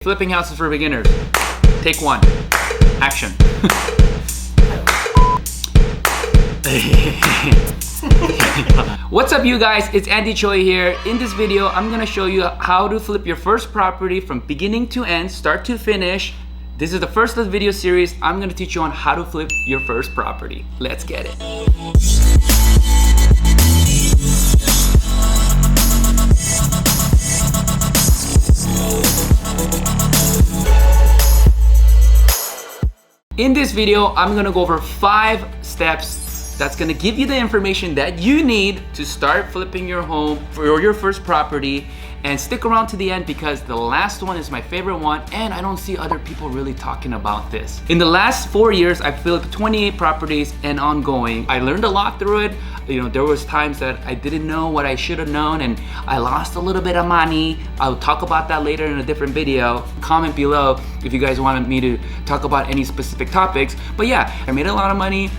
Flipping houses for beginners. Take one. Action. What's up, you guys? It's Andy Choi here. In this video, I'm gonna show you how to flip your first property from beginning to end, start to finish. This is the first of the video series. I'm gonna teach you on how to flip your first property. Let's get it. In this video, I'm gonna go over 5 steps that's gonna give you the information that you need to start flipping your home for your first property. And stick around to the end because the last one is my favorite one and I don't see other people really talking about this. In the last 4 years, I've flipped 28 properties and ongoing. I learned a lot through it. You know, there was times that I didn't know what I should have known and I lost a little bit of money. I'll talk about that later in a different video. Comment below if you guys wanted me to talk about any specific topics. But yeah, I made a lot of money.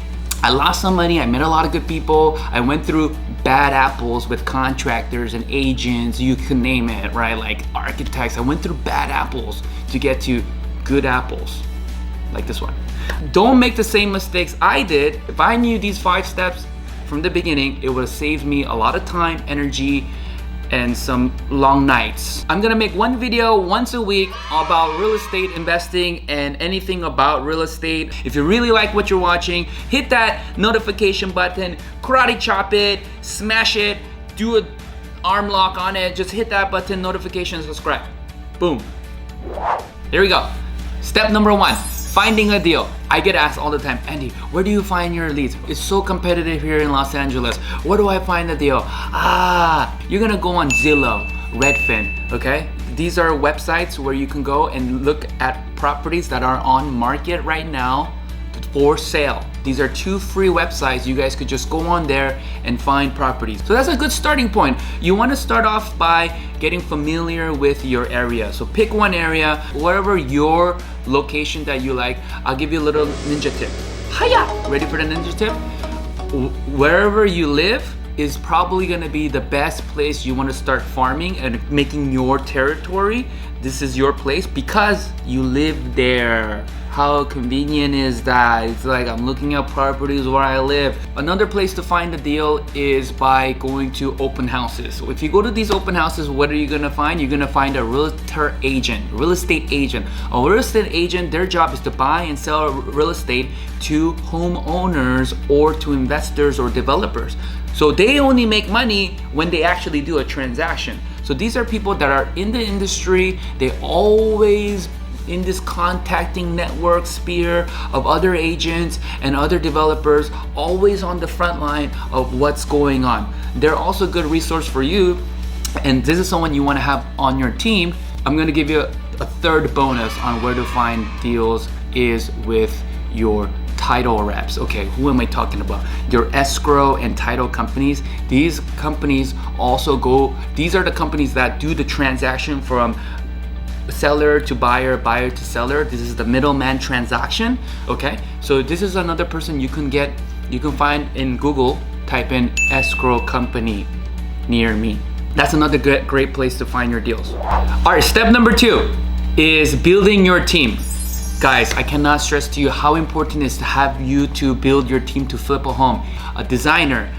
I lost some money, I met a lot of good people. I went through bad apples with contractors and agents, you can name it, right? Like architects. I went through bad apples to get to good apples, like this one. Don't make the same mistakes I did. If I knew these 5 steps from the beginning, it would have saved me a lot of time, energy, and some long nights. I'm gonna make one video once a week about real estate investing and anything about real estate. If you really like what you're watching, hit that notification button, karate chop it, smash it, do an arm lock on it, just hit that button, notification, subscribe. Boom. There we go. Step number 1. Finding a deal. I get asked all the time, Andy, where do you find your leads? It's so competitive here in Los Angeles. Where do I find the deal? You're gonna go on Zillow, Redfin, okay? These are websites where you can go and look at properties that are on market right now for sale. These are 2 free websites. You guys could just go on there and find properties. So that's a good starting point. You want to start off by getting familiar with your area. So pick one area, wherever your location that you like. I'll give you a little ninja tip. Hiya! Ready for the ninja tip? Wherever you live is probably going to be the best place you want to start farming and making your territory. This is your place because you live there. How convenient is that? It's like I'm looking at properties where I live. Another place to find a deal is by going to open houses. So if you go to these open houses, what are you gonna find? You're gonna find a realtor agent, real estate agent. A real estate agent, their job is to buy and sell real estate to homeowners or to investors or developers. So they only make money when they actually do a transaction. So these are people that are in the industry. They always in this contacting network sphere of other agents and other developers, always on the front line of what's going on. They're also a good resource for you, and this is someone you want to have on your team. I'm going to give you a third bonus on where to find deals is with your title reps. Okay, who am I talking about? Your escrow and title companies. These companies also these are the companies that do the transaction from seller to buyer, buyer to seller. This is the middleman transaction. Okay, so this is another person you can find in Google. Type in escrow company near me. That's another great place to find your deals. All right, step number 2 is building your team. Guys, I cannot stress to you how important it is to have you to build your team to flip a home. A designer.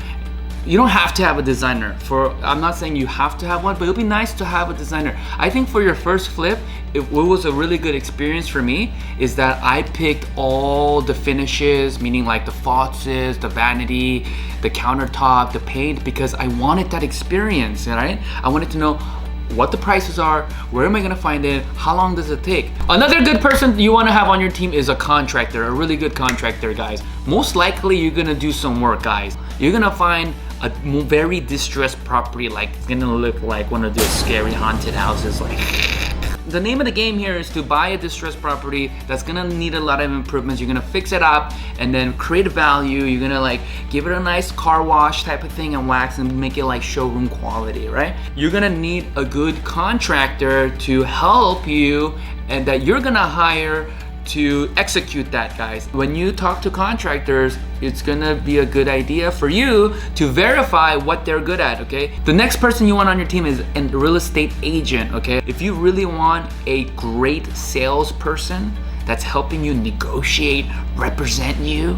You don't have to have a designer. I'm not saying you have to have one, but it'll be nice to have a designer. I think for your first flip, what was a really good experience for me is that I picked all the finishes, meaning like the faucets, the vanity, the countertop, the paint, because I wanted that experience, right? I wanted to know what the prices are, where am I gonna find it, how long does it take? Another good person you wanna have on your team is a contractor, a really good contractor, guys. Most likely you're gonna do some work, guys. You're gonna find a very distressed property, like it's gonna look like one of those scary haunted houses. Like the name of the game here is to buy a distressed property that's gonna need a lot of improvements. You're gonna fix it up and then create value. You're gonna like give it a nice car wash type of thing and wax and make it like showroom quality, right? You're gonna need a good contractor to help you and that you're gonna hire to execute that, guys. When you talk to contractors, it's gonna be a good idea for you to verify what they're good at, okay? The next person you want on your team is a real estate agent, okay? If you really want a great salesperson that's helping you negotiate, represent you,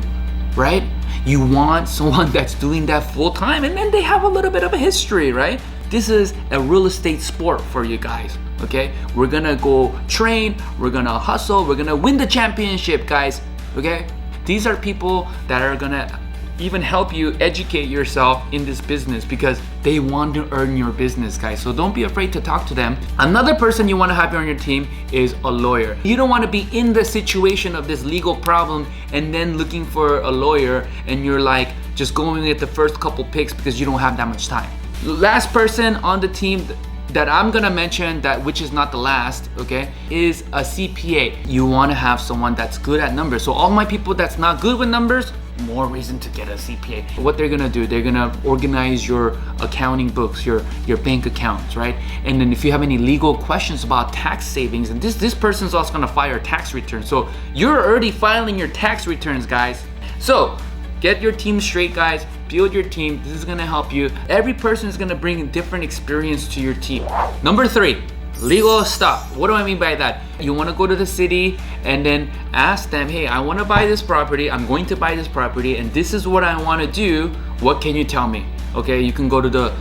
right? You want someone that's doing that full time, and then they have a little bit of a history, right? This is a real estate sport for you guys, okay? We're gonna go train, we're gonna hustle, we're gonna win the championship, guys, okay? These are people that are gonna even help you educate yourself in this business because they want to earn your business, guys. So don't be afraid to talk to them. Another person you want to have on your team is a lawyer. You don't want to be in the situation of this legal problem and then looking for a lawyer and you're like just going at the first couple picks because you don't have that much time. The last person on the team that I'm gonna mention, that which is not the last, okay, is a CPA. You want to have someone that's good at numbers. So all my people that's not good with numbers, more reason to get a CPA. What they're gonna do, they're gonna organize your accounting books, your bank accounts, right? And then if you have any legal questions about tax savings, and this person's also gonna file tax returns. So you're already filing your tax returns, guys. So get your team straight, guys. Build your team. This is gonna help you. Every person is gonna bring a different experience to your team. Number 3, legal stuff. What do I mean by that? You want to go to the city and then ask them, hey, I want to buy this property. I'm going to buy this property and this is what I want to do. What can you tell me? Okay, you can go to the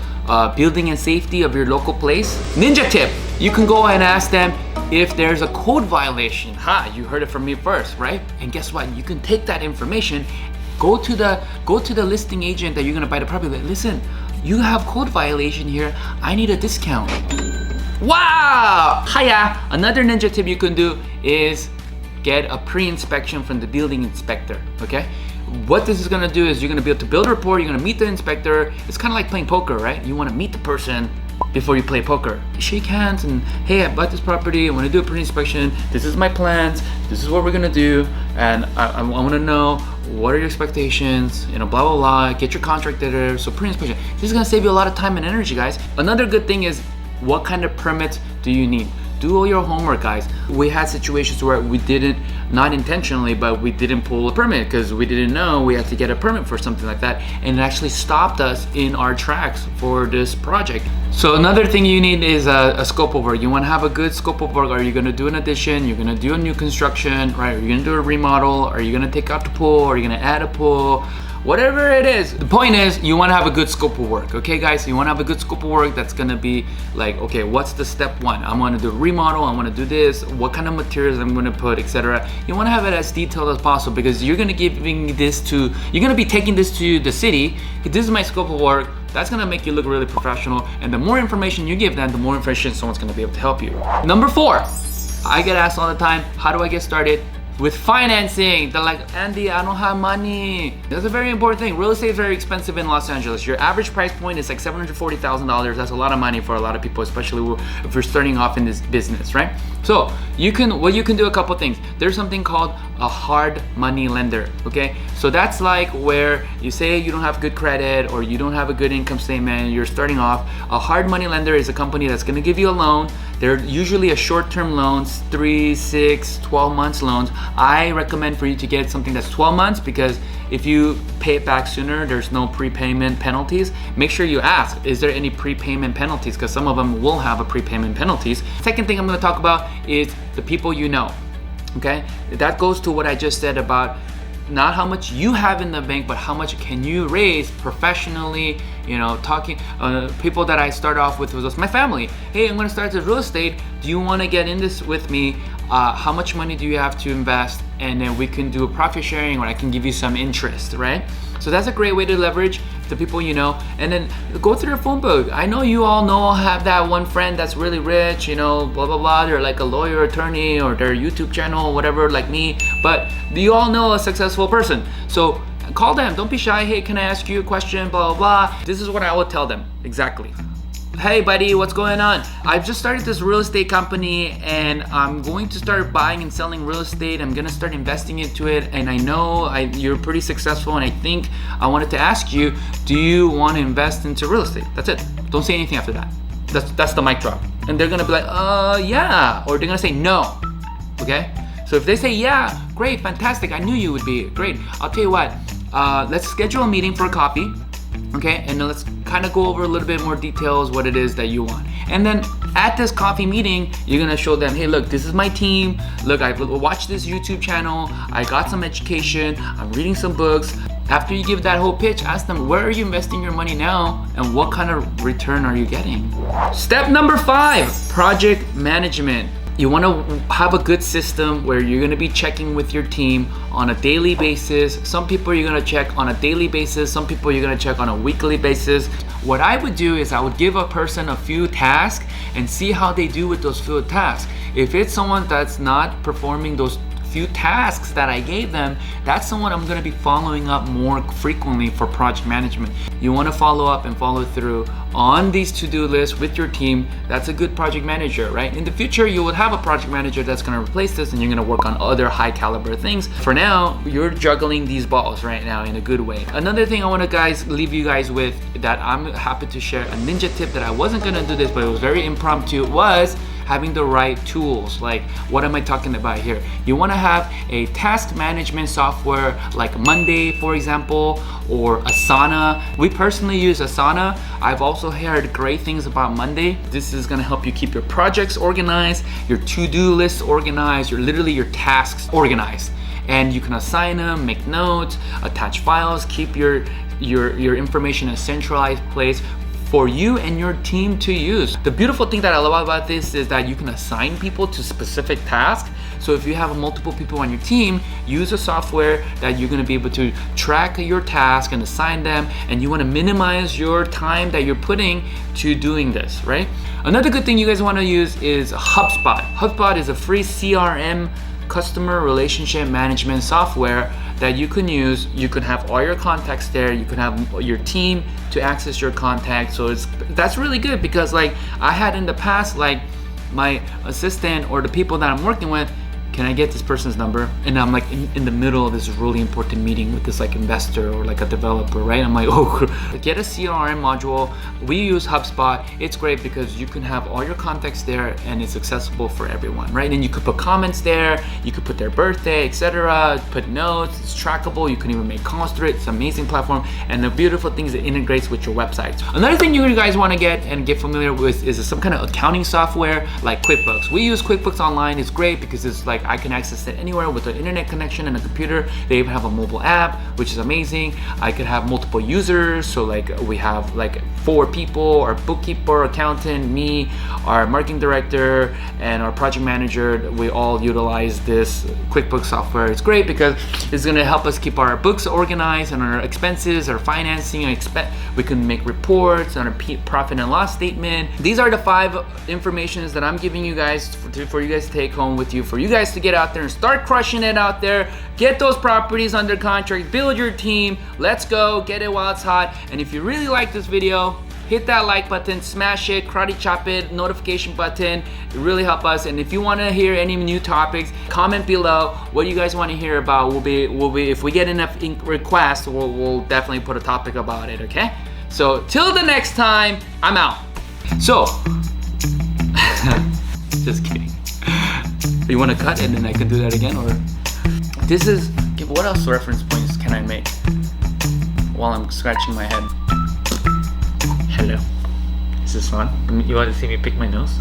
building and safety of your local place. Ninja tip, you can go and ask them if there's a code violation. You heard it from me first, right? And guess what? You can take that information, go to the listing agent that you're going to buy the property. Listen, you have code violation here. I need a discount. Wow! Hiya! Another ninja tip you can do is get a pre-inspection from the building inspector, okay? What this is gonna do is you're gonna be able to build a rapport, you're gonna meet the inspector. It's kind of like playing poker, right? You wanna meet the person before you play poker. You shake hands and, hey, I bought this property, I wanna do a pre-inspection, this is my plans, this is what we're gonna do, and I wanna know what are your expectations, you know, blah, blah, blah. Get your contract there, so pre-inspection. This is gonna save you a lot of time and energy, guys. Another good thing is, what kind of permits do you need? Do all your homework, guys. We had situations where we didn't, not intentionally, but we didn't pull a permit because we didn't know we had to get a permit for something like that, and it actually stopped us in our tracks for this project. So another thing you need is a scope of work. You want to have a good scope of work. Are you going to do an addition? You're going to do a new construction, right? Are you going to do a remodel? Are you going to take out the pool? Are you going to add a pool? Whatever it is, the point is you want to have a good scope of work, okay, guys? You want to have a good scope of work that's going to be like, okay, what's the step 1? I want to do a remodel, I want to do this, what kind of materials I'm going to put, etc. You want to have it as detailed as possible because you're going to you're going to be taking this to the city. This is my scope of work. That's gonna make you look really professional, and the more information you give them, the more information someone's gonna be able to help you. Number 4, I get asked all the time, how do I get started with financing? They're like, Andy, I don't have money. That's a very important thing. Real estate is very expensive in Los Angeles. Your average price point is like $740,000. That's a lot of money for a lot of people, especially if you're starting off in this business, right? So you can do a couple things. There's something called a hard money lender, okay? So that's like where you say you don't have good credit or you don't have a good income statement, you're starting off. A hard money lender is a company that's gonna give you a loan. They're usually a short-term loans, 3, 6, 12 months loans. I recommend for you to get something that's 12 months because if you pay it back sooner, there's no prepayment penalties. Make sure you ask, is there any prepayment penalties? Because some of them will have a prepayment penalties. Second thing I'm gonna talk about is the people you know, okay? That goes to what I just said about not how much you have in the bank, but how much can you raise professionally, you know, talking, people that I start off with was my family. Hey, I'm gonna start this real estate. Do you wanna get in this with me? How much money do you have to invest? And then we can do a profit sharing or I can give you some interest, right? So that's a great way to leverage the people you know, and then go through their phone book. I know you all have that one friend that's really rich, you know, blah, blah, blah. They're like a lawyer, attorney, or their YouTube channel, whatever, like me. But do you all know a successful person? So call them, don't be shy. Hey, can I ask you a question, blah, blah, blah. This is what I would tell them, exactly. Hey buddy, what's going on? I've just started this real estate company and I'm going to start buying and selling real estate. I'm gonna start investing into it, and I know you're pretty successful, and I think I wanted to ask you, do you want to invest into real estate? That's it. Don't say anything after that. That's the mic drop. And they're gonna be like, yeah, or they're gonna say no. Okay? So if they say, yeah, great, fantastic, I knew you would be great, I'll tell you what, let's schedule a meeting for a coffee, okay? And then let's kind of go over a little bit more details, what it is that you want. And then at this coffee meeting, you're gonna show them, hey, look, this is my team. Look, I've watched this YouTube channel. I got some education. I'm reading some books. After you give that whole pitch, ask them, where are you investing your money now? And what kind of return are you getting? Step number 5, project management. You want to have a good system where you're going to be checking with your team on a daily basis. Some people you're going to check on a daily basis. Some people you're going to check on a weekly basis. What I would do is I would give a person a few tasks and see how they do with those few tasks. If it's someone that's not performing those few tasks that I gave them, that's someone I'm going to be following up more frequently for project management. You want to follow up and follow through on these to-do lists with your team. That's a good project manager, right? In the future, you will have a project manager that's going to replace this and you're going to work on other high caliber things. For now, you're juggling these balls right now in a good way. Another thing I want to leave you guys with that I'm happy to share, a ninja tip that I wasn't going to do this, but it was very impromptu, was having the right tools. Like, what am I talking about here? You want to have a task management software like Monday, for example, or Asana. We personally use Asana. I've also heard great things about Monday. This is going to help you keep your projects organized, your to-do lists organized, your tasks organized. And you can assign them, make notes, attach files, keep your information in a centralized place for you and your team to use. The beautiful thing that I love about this is that you can assign people to specific tasks. So if you have multiple people on your team, use a software that you're gonna be able to track your task and assign them, and you wanna minimize your time that you're putting to doing this, right? Another good thing you guys wanna use is HubSpot. HubSpot is a free CRM, customer relationship management software that you can use. You can have all your contacts there. You can have your team to access your contacts. So that's really good, because like I had in the past, like my assistant or the people that I'm working with, can I get this person's number? And I'm like in the middle of this really important meeting with this like investor or like a developer, right? I'm like, oh, get a CRM module. We use HubSpot. It's great because you can have all your contacts there and it's accessible for everyone, right? And you could put comments there, you could put their birthday, etc. Put notes, it's trackable. You can even make calls through it. It's an amazing platform. And the beautiful thing is it integrates with your website. Another thing you guys want to get familiar with is some kind of accounting software like QuickBooks. We use QuickBooks Online. It's great because it's like I can access it anywhere with an internet connection and a computer. They even have a mobile app, which is amazing. I could have multiple users, so like we have like 4 people, our bookkeeper, accountant, me, our marketing director, and our project manager. We all utilize this QuickBooks software. It's great because it's going to help us keep our books organized and our expenses, our financing. We can make reports on our profit and loss statement. These are the 5 informations that I'm giving you guys for you guys to take home with you, for you guys to get out there and start crushing it out there. Get those properties under contract, build your team. Let's go, get it while it's hot. And if you really like this video, hit that like button, smash it, karate chop it, notification button. It really help us. And if you want to hear any new topics, comment below what you guys want to hear about. We'll be if we get enough requests, we'll definitely put a topic about it. Okay? So till the next time, I'm out. So just kidding. You want to cut and then I can do that again, or this is what else reference points can I make while I'm scratching my head? Hello. Is this fun? You want to see me pick my nose?